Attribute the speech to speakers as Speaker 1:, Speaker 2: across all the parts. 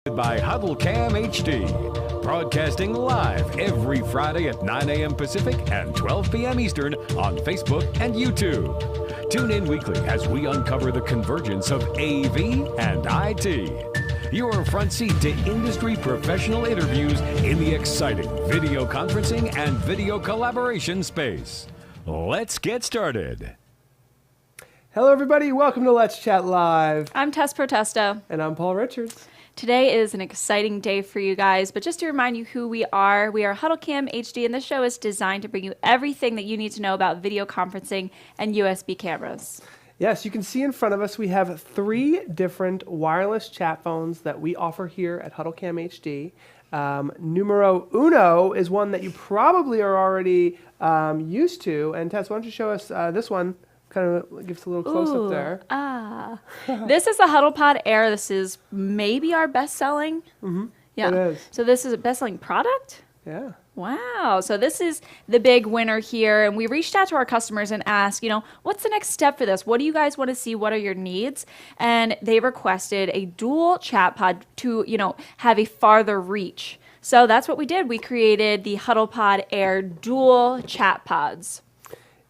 Speaker 1: By HuddleCam HD, broadcasting live every Friday at 9 a.m. Pacific and 12 p.m. Eastern on Facebook and YouTube. Tune in weekly as we uncover the convergence of AV and IT. Your front seat to industry professional interviews in the exciting video conferencing and video collaboration space. Let's get started.
Speaker 2: Hello, everybody. Welcome to Let's Chat Live.
Speaker 3: I'm Tess Protesto.
Speaker 2: And I'm Paul Richards.
Speaker 3: Today is an exciting day for you guys, but just to remind you who we are HuddleCam HD, and this show is designed to bring you everything that you need to know about video conferencing and USB cameras.
Speaker 2: Yes, you can see in front of us we have 3 different wireless chat phones that we offer here at HuddleCam HD. Numero uno is one that you probably are already used to. And Tess, why don't you show us this one? Kind of gives a little close-up there.
Speaker 3: This is the HuddlePod Air. This is maybe our best-selling.
Speaker 2: Mm-hmm.
Speaker 3: Yeah.
Speaker 2: It is.
Speaker 3: So this is a best-selling product?
Speaker 2: Yeah.
Speaker 3: Wow. So this is the big winner here. And we reached out to our customers and asked, what's the next step for this? What do you guys want to see? What are your needs? And they requested a dual chat pod to, have a farther reach. So that's what we did. We created the HuddlePod Air dual chat pods.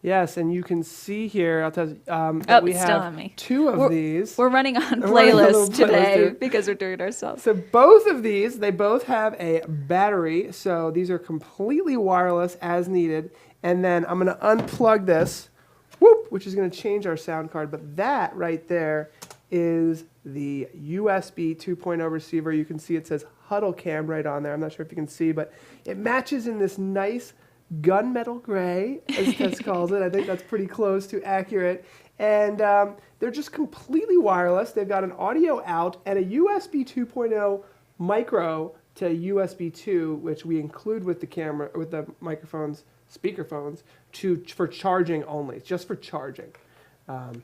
Speaker 2: Yes, and you can see here, I'll tell you, that we have 2 of these.
Speaker 3: We're running on playlist today because we're doing it ourselves.
Speaker 2: So both of these, they both have a battery. So these are completely wireless as needed. And then I'm going to unplug this, which is going to change our sound card. But that right there is the USB 2.0 receiver. You can see it says HuddleCam right on there. I'm not sure if you can see, but it matches in this nice gunmetal gray, as Tess calls it. I think that's pretty close to accurate. And they're just completely wireless. They've got an audio out and a USB 2.0 micro to USB 2, which we include with the camera, with the microphones, speakerphones, for charging only, just for charging.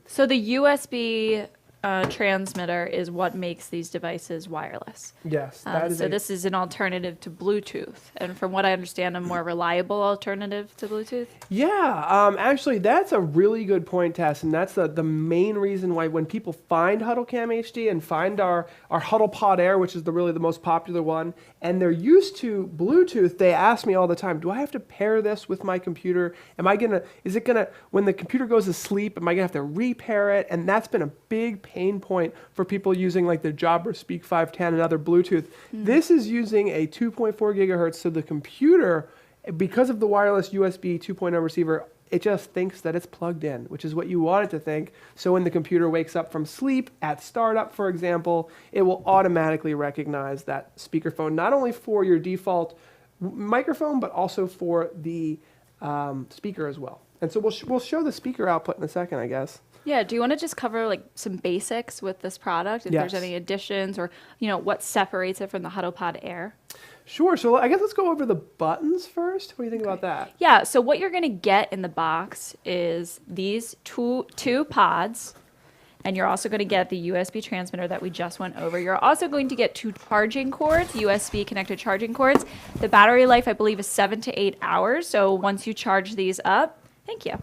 Speaker 3: So the USB transmitter is what makes these devices wireless.
Speaker 2: Yes.
Speaker 3: So this is an alternative to Bluetooth. And from what I understand, a more reliable alternative to Bluetooth?
Speaker 2: Yeah. Actually, that's a really good point, Tess. And that's the main reason why when people find HuddleCam HD and find our HuddlePod Air, which is really the most popular one, and they're used to Bluetooth, they ask me all the time, do I have to pair this with my computer? Is it going to, when the computer goes to sleep, am I going to have to repair it? And that's been a big pain point for people using like the Jabra Speak 510 and other Bluetooth. This is using a 2.4 gigahertz, so the computer, because of the wireless USB 2.0 receiver, it just thinks that it's plugged in, which is what you want it to think. So when the computer wakes up from sleep at startup, for example, it will automatically recognize that speakerphone, not only for your default microphone, but also for the speaker as well. And so we'll show the speaker output in a second, I guess.
Speaker 3: Yeah, do you want to just cover like some basics with this product? If there's any additions or, what separates it from the HuddlePod Air?
Speaker 2: Sure. So I guess let's go over the buttons first. What do you think about that?
Speaker 3: Yeah, so what you're going to get in the box is these two pods, and you're also going to get the USB transmitter that we just went over. You're also going to get 2 charging cords, USB connected charging cords. The battery life, I believe, is 7 to 8 hours. So once you charge these up, thank you.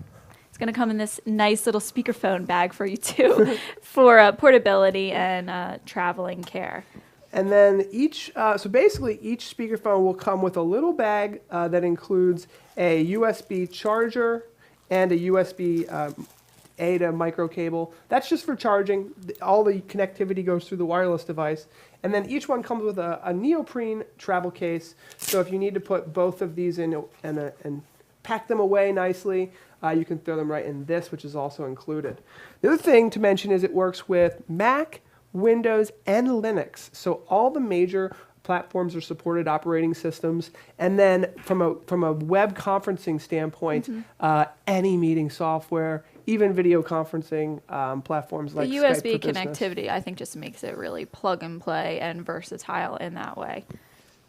Speaker 3: It's going to come in this nice little speakerphone bag for you too, for portability and traveling care.
Speaker 2: And then so basically each speakerphone will come with a little bag that includes a USB charger and a USB A to micro cable. That's just for charging. All the connectivity goes through the wireless device. And then each one comes with a neoprene travel case. So if you need to put both of these in and pack them away nicely, you can throw them right in this, which is also included. The other thing to mention is it works with Mac, Windows, and Linux. So all the major platforms are supported operating systems. And then from a web conferencing standpoint, any meeting software, even video conferencing platforms like
Speaker 3: the
Speaker 2: Skype
Speaker 3: USB
Speaker 2: for Business.
Speaker 3: connectivity, I think, just makes it really plug and play and versatile in that way.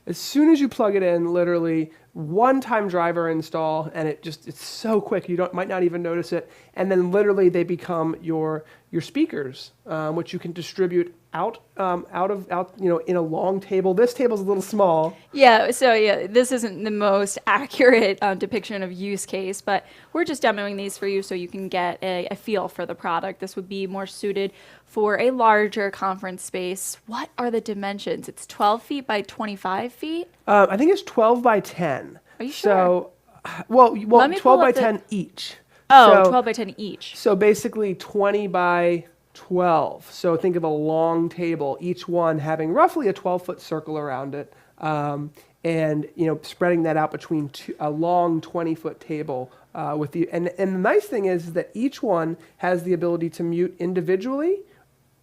Speaker 2: As soon as you plug it in, literally, one-time driver install, and it's so quick you might not even notice it. And then literally they become your speakers, which you can distribute out in a long table. This table's a little small.
Speaker 3: Yeah, so this isn't the most accurate depiction of use case, but we're just demoing these for you so you can get a feel for the product. This would be more suited for a larger conference space. What are the dimensions? It's 12 feet by 25 feet?
Speaker 2: I think it's 12 by 10.
Speaker 3: Are you sure?
Speaker 2: So, well 12 by 10 each.
Speaker 3: Oh,
Speaker 2: so,
Speaker 3: 12 by 10 each.
Speaker 2: So basically 20 by 12. So think of a long table, each one having roughly a 12-foot circle around it, and spreading that out between a long 20-foot table. And the nice thing is that each one has the ability to mute individually.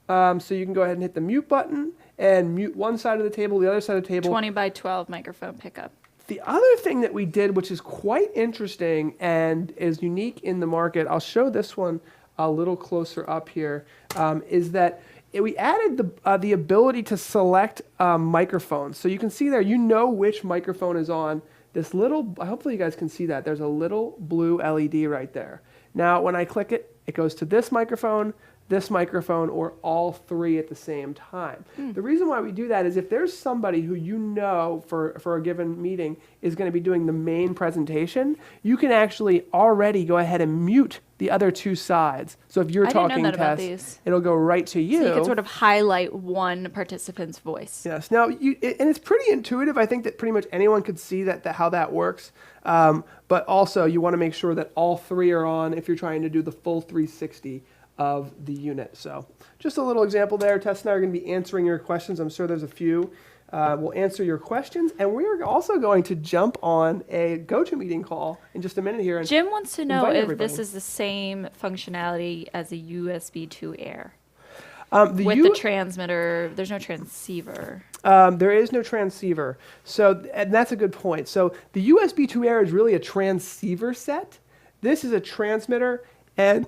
Speaker 2: So you can go ahead and hit the mute button and mute one side of the table, the other side of the table.
Speaker 3: 20 by 12 microphone pickup.
Speaker 2: The other thing that we did, which is quite interesting and is unique in the market, I'll show this one a little closer up here, is that we added the ability to select microphones. So you can see there, which microphone is on. This little, hopefully you guys can see that. There's a little blue LED right there. Now, when I click it, it goes to this microphone, or all three at the same time. The reason why we do that is if there's somebody who for a given meeting is going to be doing the main presentation, you can actually already go ahead and mute the other two sides. So if you're talking, Tess, it'll go right to you.
Speaker 3: So you can sort of highlight one participant's voice.
Speaker 2: Yes. Now, and it's pretty intuitive. I think that pretty much anyone could see how that works. But also, you want to make sure that all three are on if you're trying to do the full 360 of the unit. So just a little example there. Tess and I are going to be answering your questions. I'm sure there's a few. We'll answer your questions, and we're also going to jump on a GoToMeeting call in just a minute here. And
Speaker 3: Jim wants to know if
Speaker 2: everybody.
Speaker 3: this is the same functionality as a USB 2 Air.
Speaker 2: With
Speaker 3: the transmitter, there's no transceiver.
Speaker 2: There is no transceiver. And that's a good point. So the USB 2 Air is really a transceiver set. This is a transmitter, and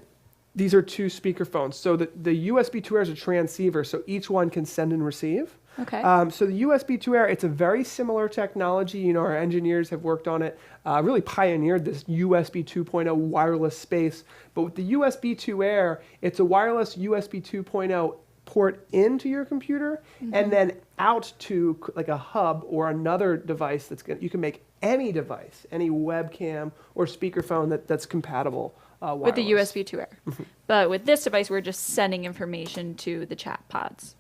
Speaker 2: these are two speakerphones. So the USB 2 Air is a transceiver, so each one can send and receive.
Speaker 3: Okay.
Speaker 2: So the USB 2 Air, it's a very similar technology. Our engineers have worked on it, really pioneered this USB 2.0 wireless space. But with the USB 2 Air, it's a wireless USB 2.0 port into your computer and then out to like a hub or another device you can make any device, any webcam or speakerphone that's compatible. Wireless.
Speaker 3: With the USB 2 Air. But with this device, we're just sending information to the chat pods.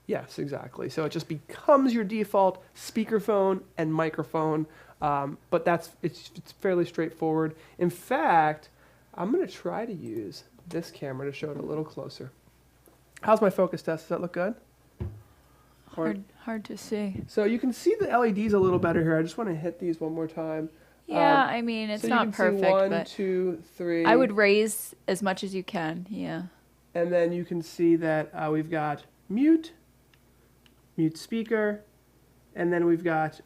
Speaker 2: Yes, exactly. So it just becomes your default speakerphone and microphone, but it's fairly straightforward. In fact, I'm going to try to use this camera to show it a little closer. How's my focus test? Does that look good?
Speaker 3: Hard to see.
Speaker 2: So you can see the LEDs a little better here. I just want to hit these one more time.
Speaker 3: Yeah, I mean, it's
Speaker 2: so
Speaker 3: not perfect. See
Speaker 2: 1,
Speaker 3: but
Speaker 2: 2, 3.
Speaker 3: I would raise as much as you can, yeah.
Speaker 2: And then you can see that we've got mute speaker, and then we've got,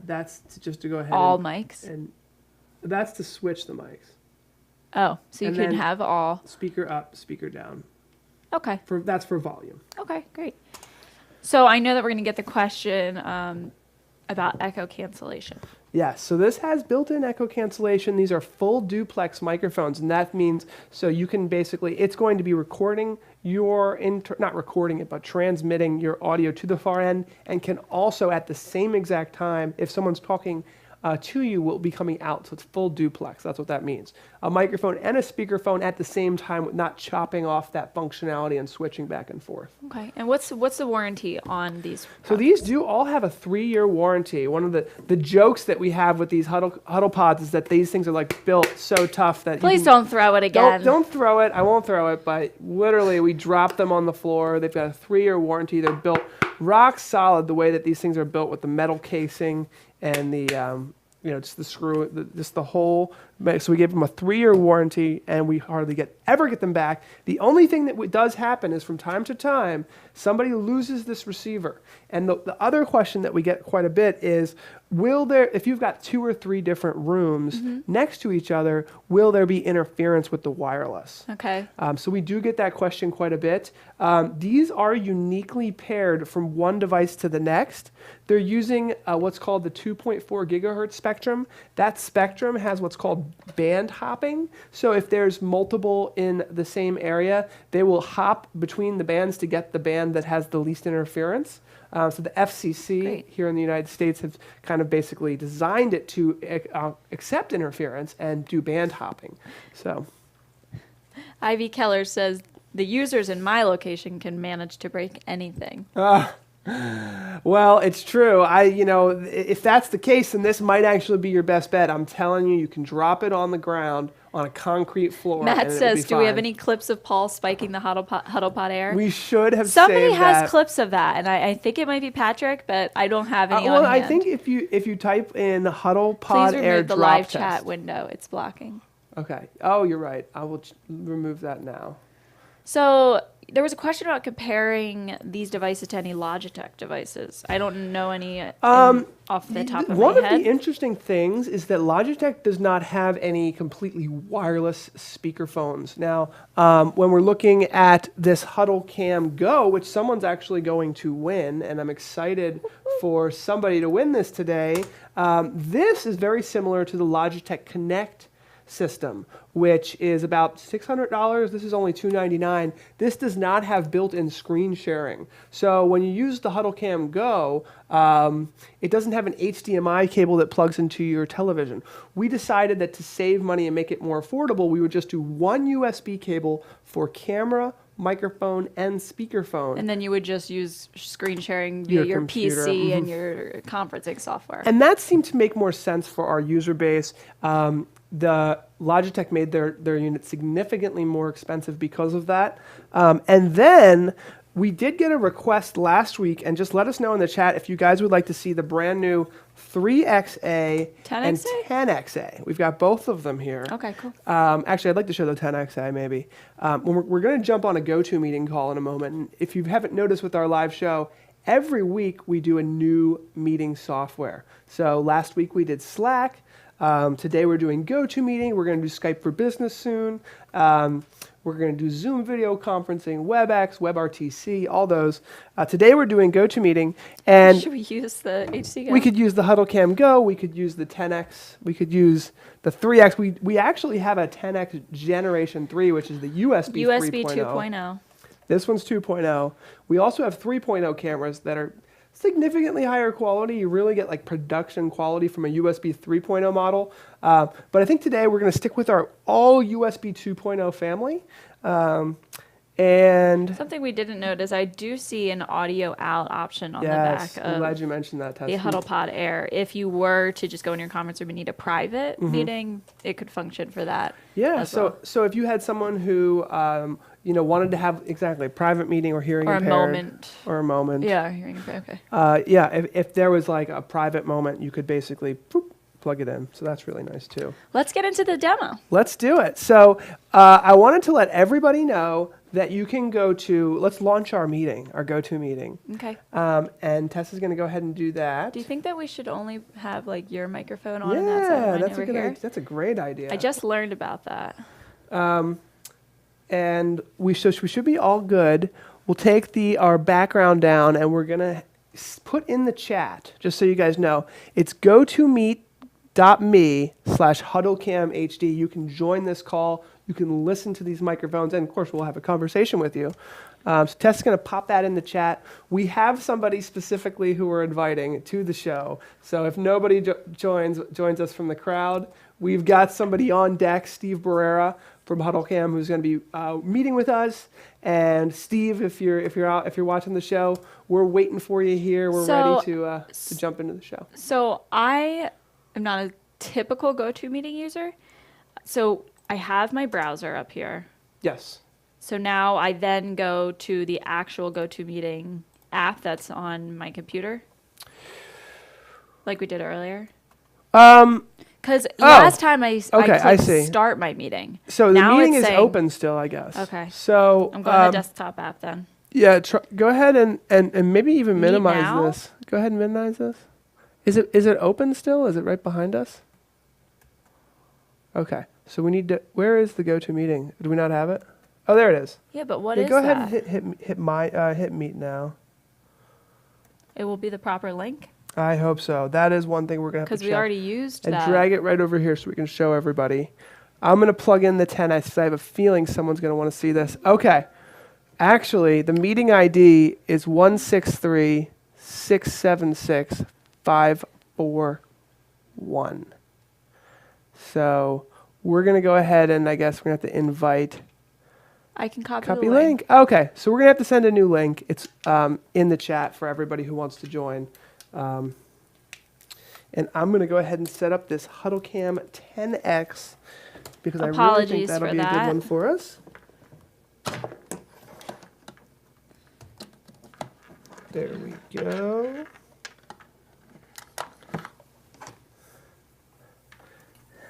Speaker 2: that's just to go ahead.
Speaker 3: All mics?
Speaker 2: And that's to switch the mics.
Speaker 3: Oh, so you can have all.
Speaker 2: Speaker up, speaker down.
Speaker 3: Okay.
Speaker 2: That's for volume.
Speaker 3: Okay, great. So I know that we're going to get the question about echo cancellation.
Speaker 2: Yes, so this has built-in echo cancellation. These are full duplex microphones, and that means so you can basically, it's going to be recording not recording it, but transmitting your audio to the far end, and can also at the same exact time, if someone's talking to you, will be coming out. So it's full duplex. That's what that means. A microphone and a speakerphone at the same time, not chopping off that functionality and switching back and forth.
Speaker 3: Okay. And what's the warranty on these products?
Speaker 2: So these do all have a 3-year warranty. One of the jokes that we have with these HuddlePods is that these things are like built so tough that
Speaker 3: Please don't throw it again.
Speaker 2: Don't throw it. I won't throw it, but literally we drop them on the floor. They've got a 3-year warranty. They're built rock solid the way that these things are built with the metal casing and the just the screw, just the whole So we gave them a 3-year warranty, and we hardly ever get them back. The only thing that does happen is from time to time, somebody loses this receiver. And the other question that we get quite a bit is, if you've got 2 or 3 different rooms next to each other, will there be interference with the wireless?
Speaker 3: Okay.
Speaker 2: So we do get that question quite a bit. These are uniquely paired from one device to the next. They're using what's called the 2.4 gigahertz spectrum. That spectrum has what's called band hopping. So if there's multiple in the same area, they will hop between the bands to get the band that has the least interference. So the FCC here in the United States have kind of basically designed it to accept interference and do band hopping. So
Speaker 3: Ivy Keller says the users in my location can manage to break anything.
Speaker 2: Well, it's true. If that's the case, then this might actually be your best bet. I'm telling you, you can drop it on the ground on a concrete floor.
Speaker 3: Matt
Speaker 2: and
Speaker 3: says,
Speaker 2: it'll be
Speaker 3: do we have
Speaker 2: fine.
Speaker 3: any clips of Paul spiking the HuddlePod Air?
Speaker 2: We should have
Speaker 3: Somebody
Speaker 2: saved
Speaker 3: has
Speaker 2: that.
Speaker 3: clips of that, and I think it might be Patrick, but I don't have any
Speaker 2: Well,
Speaker 3: on hand.
Speaker 2: I think if you type in HuddlePod
Speaker 3: Please
Speaker 2: Air
Speaker 3: remove the
Speaker 2: drop
Speaker 3: live
Speaker 2: test.
Speaker 3: chat window. It's blocking.
Speaker 2: Okay. Oh, you're right. I will remove that now.
Speaker 3: So there was a question about comparing these devices to any Logitech devices. I don't know any off the top of
Speaker 2: One
Speaker 3: my
Speaker 2: of
Speaker 3: head.
Speaker 2: the interesting things is that Logitech does not have any completely wireless speakerphones. Now, when we're looking at this HuddleCam Go, which someone's actually going to win, and I'm excited for somebody to win this today, this is very similar to the Logitech Connect system, which is about $600. This is only $299. This does not have built-in screen sharing. So when you use the HuddleCam Go, it doesn't have an HDMI cable that plugs into your television. We decided that to save money and make it more affordable, we would just do one USB cable for camera, microphone, and speakerphone.
Speaker 3: And then you would just use screen sharing via your
Speaker 2: computer.
Speaker 3: PC and your conferencing software.
Speaker 2: And that seemed to make more sense for our user base. The Logitech made their unit significantly more expensive because of that. And then we did get a request last week, and just let us know in the chat if you guys would like to see the brand new 3XA and 10XA. We've got both of them here.
Speaker 3: Okay, cool.
Speaker 2: Actually, I'd like to show the 10XA maybe. We're going to jump on a GoToMeeting call in a moment. And if you haven't noticed with our live show, every week we do a new meeting software. So last week we did Slack. Today we're doing GoToMeeting. We're going to do Skype for Business soon. We're going to do Zoom video conferencing, WebEx, WebRTC, all those. Today we're doing GoToMeeting. And
Speaker 3: should we use the HC?
Speaker 2: we could use the HuddleCam Go. We could use the 10X. We could use the 3X. We actually have a 10X Generation 3, which is the USB
Speaker 3: 2.0.
Speaker 2: This one's 2.0. We also have 3.0 cameras that are significantly higher quality. You really get like production quality from a USB 3.0 model. But I think today we're going to stick with our all USB 2.0 family. And
Speaker 3: something we didn't note is I do see an audio out option on
Speaker 2: yes,
Speaker 3: the back
Speaker 2: I'm
Speaker 3: of
Speaker 2: glad you mentioned that, Tess.
Speaker 3: the HuddlePod Air. If you were to just go in your conference room and need a private meeting, it could function for that.
Speaker 2: Yeah,
Speaker 3: as
Speaker 2: so
Speaker 3: well.
Speaker 2: so if you had someone who wanted to have exactly a private meeting or hearing
Speaker 3: Or a
Speaker 2: impaired
Speaker 3: moment.
Speaker 2: or a moment.
Speaker 3: Yeah, hearing impaired. Okay.
Speaker 2: If there was like a private moment, you could basically plug it in. So that's really nice too.
Speaker 3: Let's get into the demo.
Speaker 2: Let's do it. So I wanted to let everybody know that you can go to, let's launch our meeting, our GoToMeeting.
Speaker 3: Okay.
Speaker 2: And Tessa's going to go ahead and do that.
Speaker 3: Do you think that we should only have like your microphone on and that side of mine
Speaker 2: that's
Speaker 3: over
Speaker 2: a good
Speaker 3: here?
Speaker 2: idea. That's a great idea.
Speaker 3: I just learned about that.
Speaker 2: And we should be all good. We'll take our background down, and we're going to put in the chat, just so you guys know, it's gotomeet.me/HuddleCamHD. You can join this call. You can listen to these microphones, and of course, we'll have a conversation with you. So Tess is going to pop that in the chat. We have somebody specifically who we're inviting to the show. So if nobody joins us from the crowd, we've got somebody on deck, Steve Barrera from HuddleCam, who's going to be meeting with us. And Steve, if you're watching the show, we're waiting for you here. We're ready to jump into the show.
Speaker 3: So I am not a typical GoToMeeting user. So I have my browser up here.
Speaker 2: Yes.
Speaker 3: So now I then go to the actual GoToMeeting app that's on my computer, like we did earlier. Because Because last time I
Speaker 2: I
Speaker 3: clicked
Speaker 2: see.
Speaker 3: start my meeting.
Speaker 2: So the
Speaker 3: Now
Speaker 2: meeting
Speaker 3: it's
Speaker 2: is
Speaker 3: saying-
Speaker 2: open still, I guess.
Speaker 3: Okay.
Speaker 2: So
Speaker 3: I'm going to the desktop app then.
Speaker 2: yeah, go ahead and maybe even
Speaker 3: Meet
Speaker 2: minimize
Speaker 3: now?
Speaker 2: this. Go ahead and minimize this. Is it open still? Is it right behind us? Okay. So we need to. Where is the GoToMeeting? Do we not have it? Oh, there it is.
Speaker 3: Yeah, but what
Speaker 2: Yeah,
Speaker 3: is
Speaker 2: go
Speaker 3: that?
Speaker 2: ahead and hit meet now.
Speaker 3: It will be the proper link?
Speaker 2: I hope so. That is one thing we're gonna have to
Speaker 3: Because
Speaker 2: check.
Speaker 3: we already used
Speaker 2: And
Speaker 3: that.
Speaker 2: drag it right over here so we can show everybody. I'm going to plug in the 10x because I have a feeling someone's going to want to see this. Okay. Actually, the meeting ID is 163-676-541. So we're going to go ahead and I guess we're going to have to invite.
Speaker 3: I can copy
Speaker 2: Copy
Speaker 3: the
Speaker 2: link. Okay. So we're going to have to send a new link. It's in the chat for everybody who wants to join. And I'm going to go ahead and set up this HuddleCam 10X because I really think
Speaker 3: Apologies
Speaker 2: that'll
Speaker 3: for
Speaker 2: be a good
Speaker 3: that.
Speaker 2: one for us. There we go.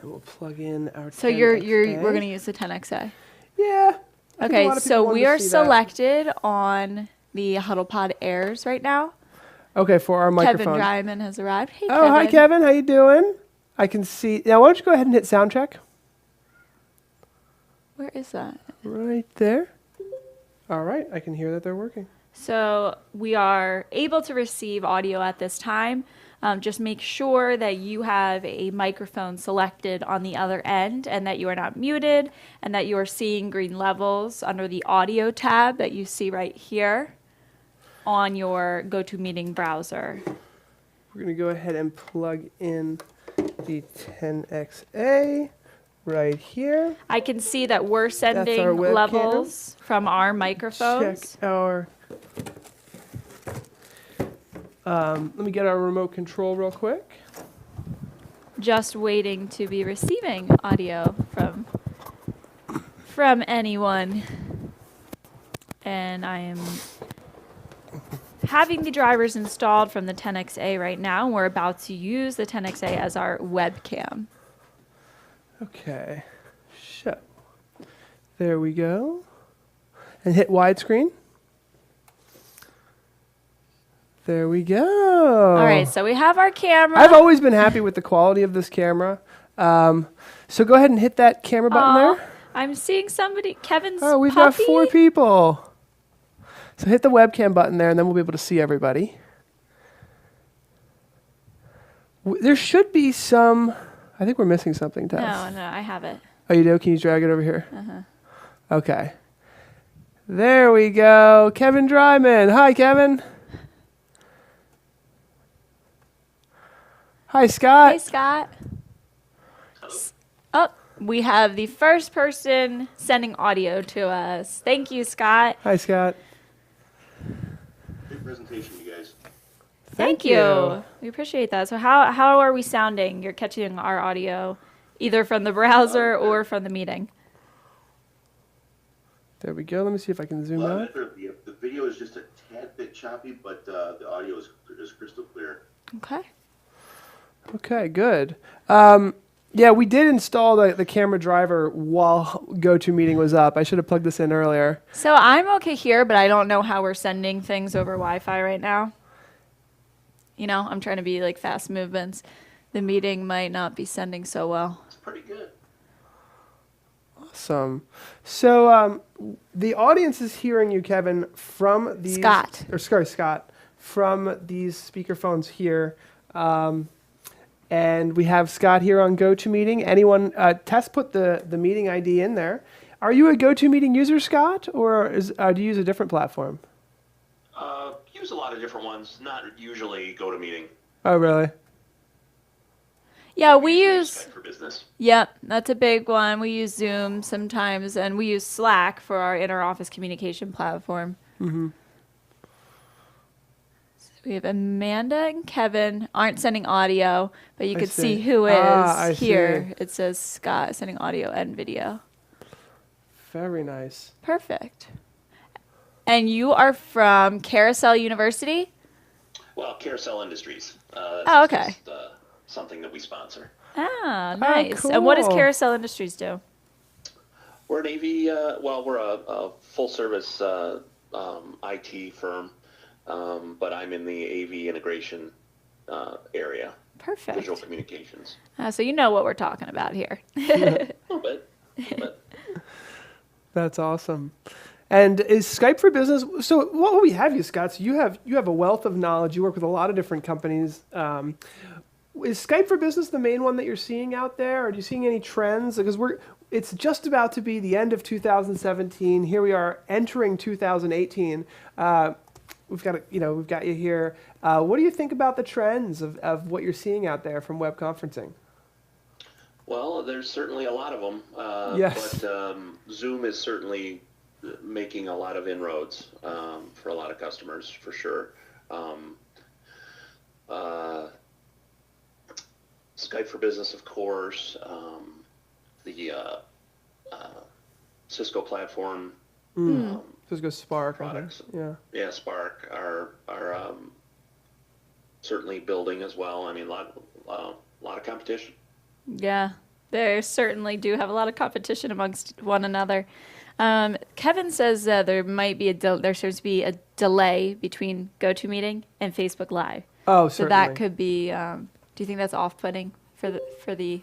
Speaker 2: And we'll plug in our
Speaker 3: So
Speaker 2: 10XA.
Speaker 3: we're going to use the 10XA.
Speaker 2: Yeah. I think a
Speaker 3: Okay,
Speaker 2: lot of people
Speaker 3: so
Speaker 2: wanted
Speaker 3: we
Speaker 2: to
Speaker 3: are
Speaker 2: see that.
Speaker 3: selected on the HuddlePod Airs right now.
Speaker 2: Okay, for our
Speaker 3: Kevin
Speaker 2: microphone.
Speaker 3: Dryman has arrived. Hey,
Speaker 2: Oh, hi, Kevin. How you doing? I can see. Now, why don't you go ahead and hit sound check?
Speaker 3: Where is that?
Speaker 2: Right there. All right. I can hear that they're working.
Speaker 3: So we are able to receive audio at this time. Just make sure that you have a microphone selected on the other end and that you are not muted and that you are seeing green levels under the audio tab that you see right here on your GoToMeeting browser.
Speaker 2: We're going to go ahead and plug in the 10XA right here.
Speaker 3: I can see that we're sending
Speaker 2: our webcam.
Speaker 3: levels from our microphones.
Speaker 2: Check our... let me get our remote control real quick.
Speaker 3: Just waiting to be receiving audio from anyone. And I am having the drivers installed from the 10XA right now. And we're about to use the 10XA as our webcam.
Speaker 2: Okay. Show. There we go. And hit widescreen. There we go.
Speaker 3: All right, so we have our camera.
Speaker 2: I've always been happy with the quality of this camera. So go ahead and hit that camera button there.
Speaker 3: I'm seeing somebody, Kevin's
Speaker 2: Oh, we've
Speaker 3: puppy.
Speaker 2: got 4 people. So hit the webcam button there, and then we'll be able to see everybody. There should be some... I think we're missing something, Tess.
Speaker 3: No, I have it.
Speaker 2: Oh, you do? Can you drag it over here? Okay. There we go. Kevin Dryman. Hi, Kevin. Hi, Scott.
Speaker 3: Hey, Scott. Oh, we have the first person sending audio to us. Thank you, Scott.
Speaker 2: Hi, Scott.
Speaker 4: Great presentation, you guys.
Speaker 3: Thank you. We appreciate that. So how are we sounding? You're catching our audio either from the browser or from the meeting.
Speaker 2: There we go. Let me see if I can zoom
Speaker 4: Well,
Speaker 2: out.
Speaker 4: the video is just a tad bit choppy, but the audio is crystal clear.
Speaker 3: Okay.
Speaker 2: Okay, good. Yeah, we did install the camera driver while GoToMeeting was up. I should have plugged this in earlier.
Speaker 3: So I'm okay here, but I don't know how we're sending things over Wi-Fi right now. You know, I'm trying to be like fast movements. The meeting might not be sending so well.
Speaker 4: It's pretty good.
Speaker 2: Awesome. So the audience is hearing you, Kevin, from these... Scott, from these speakerphones here. And we have Scott here on GoToMeeting. Anyone, Tess put the meeting ID in there. Are you a GoToMeeting user, Scott, or do you use a different platform?
Speaker 4: Use a lot of different ones, not usually GoToMeeting.
Speaker 2: Oh, really?
Speaker 3: Yeah, we use...
Speaker 4: Skype for business.
Speaker 3: Yep, that's a big one. We use Zoom sometimes, and we use Slack for our inter-office communication platform.
Speaker 2: Mm-hmm.
Speaker 3: So we have Amanda and Kevin aren't sending audio, but you
Speaker 2: I
Speaker 3: can
Speaker 2: see.
Speaker 3: see who is
Speaker 2: I
Speaker 3: here.
Speaker 2: see.
Speaker 3: It says Scott sending audio and video.
Speaker 2: Very nice.
Speaker 3: Perfect. And you are from Carousel University?
Speaker 4: Well, Carousel Industries.
Speaker 3: Oh, okay.
Speaker 5: something that we sponsor.
Speaker 3: Ah, nice. And what does
Speaker 2: cool.
Speaker 3: Carousel Industries do?
Speaker 5: We're an AV, we're a full-service IT firm, but I'm in the AV integration area,
Speaker 3: Perfect.
Speaker 5: visual communications.
Speaker 3: So you know what we're talking about here.
Speaker 5: A little bit.
Speaker 2: That's awesome. And is Skype for Business? So what we have you, Scott? So you have a wealth of knowledge. You work with a lot of different companies. Is Skype for Business the main one that you're seeing out there? Are you seeing any trends? Because it's just about to be the end of 2017. Here we are entering 2018. We've got you here. What do you think about the trends of what you're seeing out there from web conferencing?
Speaker 5: Well, there's certainly a lot of them.
Speaker 2: Yes.
Speaker 5: But Zoom is certainly making a lot of inroads for a lot of customers, for sure. Skype for Business, of course. The Cisco platform.
Speaker 2: Cisco Spark.
Speaker 5: Products.
Speaker 2: Yeah.
Speaker 5: Spark are certainly building as well. I mean, a lot of competition.
Speaker 3: Yeah, they certainly do have a lot of competition amongst one another. Kevin says there seems to be a delay between GoToMeeting and Facebook Live.
Speaker 2: Oh,
Speaker 3: so
Speaker 2: certainly.
Speaker 3: that could be. Do you think that's off-putting for the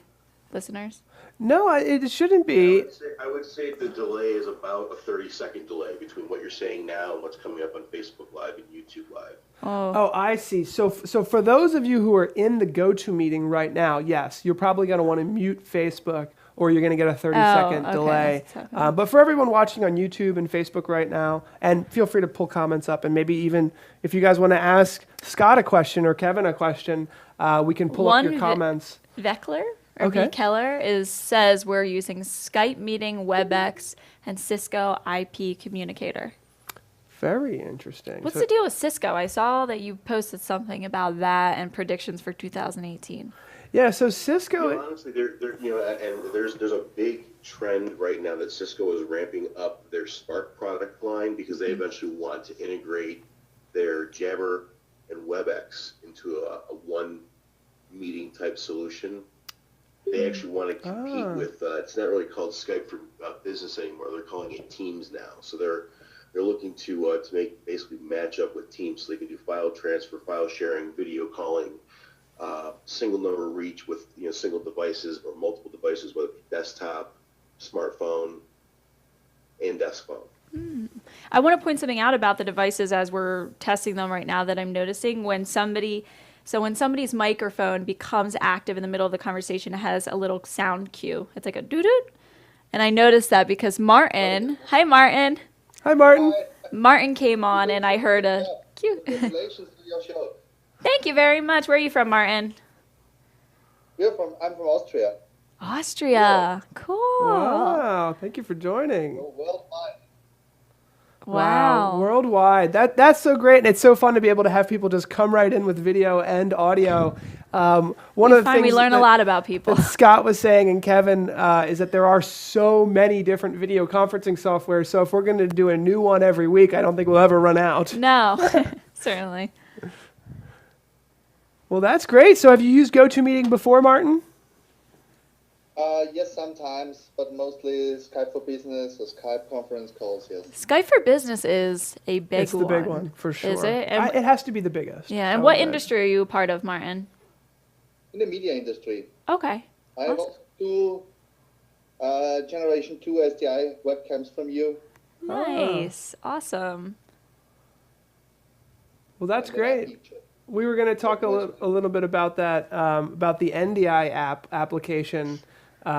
Speaker 3: listeners?
Speaker 2: No, it shouldn't be.
Speaker 4: I would say the delay is about a 30-second delay between what you're saying now and what's coming up on Facebook Live and YouTube Live.
Speaker 2: Oh, I see. So for those of you who are in the GoToMeeting right now, yes, you're probably going to want to mute Facebook, or you're going to get a 30-second delay. But for everyone watching on YouTube and Facebook right now, and feel free to pull comments up, and maybe even if you guys want to ask Scott a question or Kevin a question, we can pull up your comments.
Speaker 3: Veckler? Or B. Keller says we're using Skype Meeting, WebEx, and Cisco IP Communicator.
Speaker 2: Very interesting.
Speaker 3: What's the deal with Cisco? I saw that you posted something about that and predictions for 2018.
Speaker 2: Yeah, so Cisco.
Speaker 4: Honestly, and there's a big trend right now that Cisco is ramping up their Spark product line because they eventually want to integrate their Jabber and WebEx into a one meeting type solution. They actually want to compete with. It's not really called Skype for Business anymore. They're calling it Teams now. So they're looking to basically match up with Teams, so they can do file transfer, file sharing, video calling, single number reach with single devices or multiple devices, whether it be desktop, smartphone, and desk phone.
Speaker 3: I want to point something out about the devices as we're testing them right now that I'm noticing when somebody's microphone becomes active in the middle of the conversation, it has a little sound cue. It's like a doo-doo. And I noticed that because Martin, hi Martin.
Speaker 2: Hi Martin.
Speaker 3: Martin came on and I heard a cue.
Speaker 6: Congratulations to your show.
Speaker 3: Thank you very much. Where are you from, Martin?
Speaker 6: I'm from Austria.
Speaker 3: Austria.
Speaker 6: Yeah.
Speaker 3: Cool.
Speaker 2: Wow. Thank you for joining.
Speaker 6: Worldwide.
Speaker 3: Wow.
Speaker 2: Worldwide. That's so great, and it's so fun to be able to have people just come right in with video and audio. One of the things
Speaker 3: we learn a lot about people.
Speaker 2: that Scott was saying and Kevin is that there are so many different video conferencing software. So if we're going to do a new one every week, I don't think we'll ever run out.
Speaker 3: No, certainly.
Speaker 2: Well, that's great. So have you used GoToMeeting before, Martin?
Speaker 6: Yes, sometimes, but mostly Skype for Business or Skype conference calls, yes.
Speaker 3: Skype for Business is a big one.
Speaker 2: It's the big one, for sure.
Speaker 3: Is it?
Speaker 2: It has to be the biggest.
Speaker 3: Yeah, and what industry are you a part of, Martin?
Speaker 6: In the media industry.
Speaker 3: Okay.
Speaker 6: I have also two Generation 2 SDI webcams from you.
Speaker 3: Nice. Awesome.
Speaker 2: Well, that's great. We were going to talk a little bit about that, about the NDI application,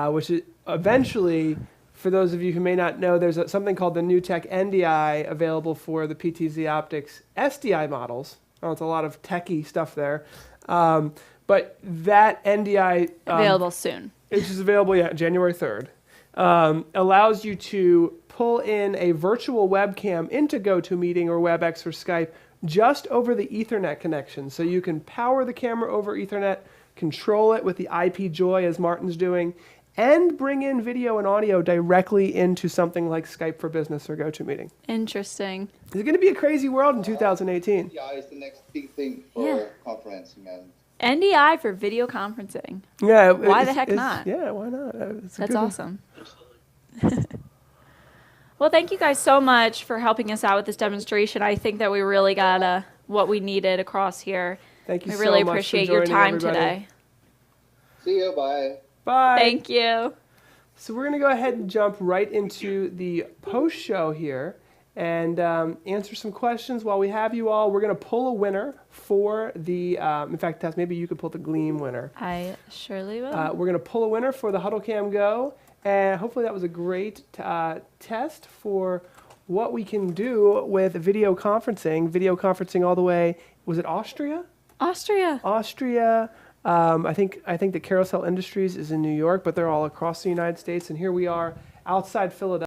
Speaker 2: which is eventually, for those of you who may not know, there's something called the New Tech NDI available for the PTZ Optics SDI models. Oh, it's a lot of techie stuff there. But that NDI...
Speaker 3: available soon.
Speaker 2: Which is available, January 3rd. Allows you to pull in a virtual webcam into GoToMeeting or WebEx or Skype just over the Ethernet connection. So you can power the camera over Ethernet, control it with the IP Joy as Martin's doing, and bring in video and audio directly into something like Skype for Business or GoToMeeting.
Speaker 3: Interesting.
Speaker 2: It's going to be a crazy world in 2018.
Speaker 6: SDI is the next big thing for conferencing, and
Speaker 3: NDI for video conferencing.
Speaker 2: Yeah.
Speaker 3: Why the heck not?
Speaker 2: Yeah, why not? It's a
Speaker 3: That's
Speaker 2: good one.
Speaker 3: awesome. Well, thank you guys so much for helping us out with this demonstration. I think that we really got what we needed across here.
Speaker 2: Thank you
Speaker 3: We
Speaker 2: so
Speaker 3: really
Speaker 2: much for
Speaker 3: appreciate your
Speaker 2: joining,
Speaker 3: time
Speaker 2: everybody.
Speaker 3: today.
Speaker 6: See you. Bye.
Speaker 2: Bye.
Speaker 3: Thank you.
Speaker 2: So we're going to go ahead and jump right into the post show here and answer some questions while we have you all. We're going to pull a winner for the, in fact, Tess, maybe you could pull the Gleam winner.
Speaker 3: I surely will.
Speaker 2: We're going to pull a winner for the HuddleCam Go, and hopefully that was a great test for what we can do with video conferencing all the way, was it Austria?
Speaker 3: Austria.
Speaker 2: I think that Carousel Industries is in New York, but they're all across the United States, and here we are outside Philadelphia.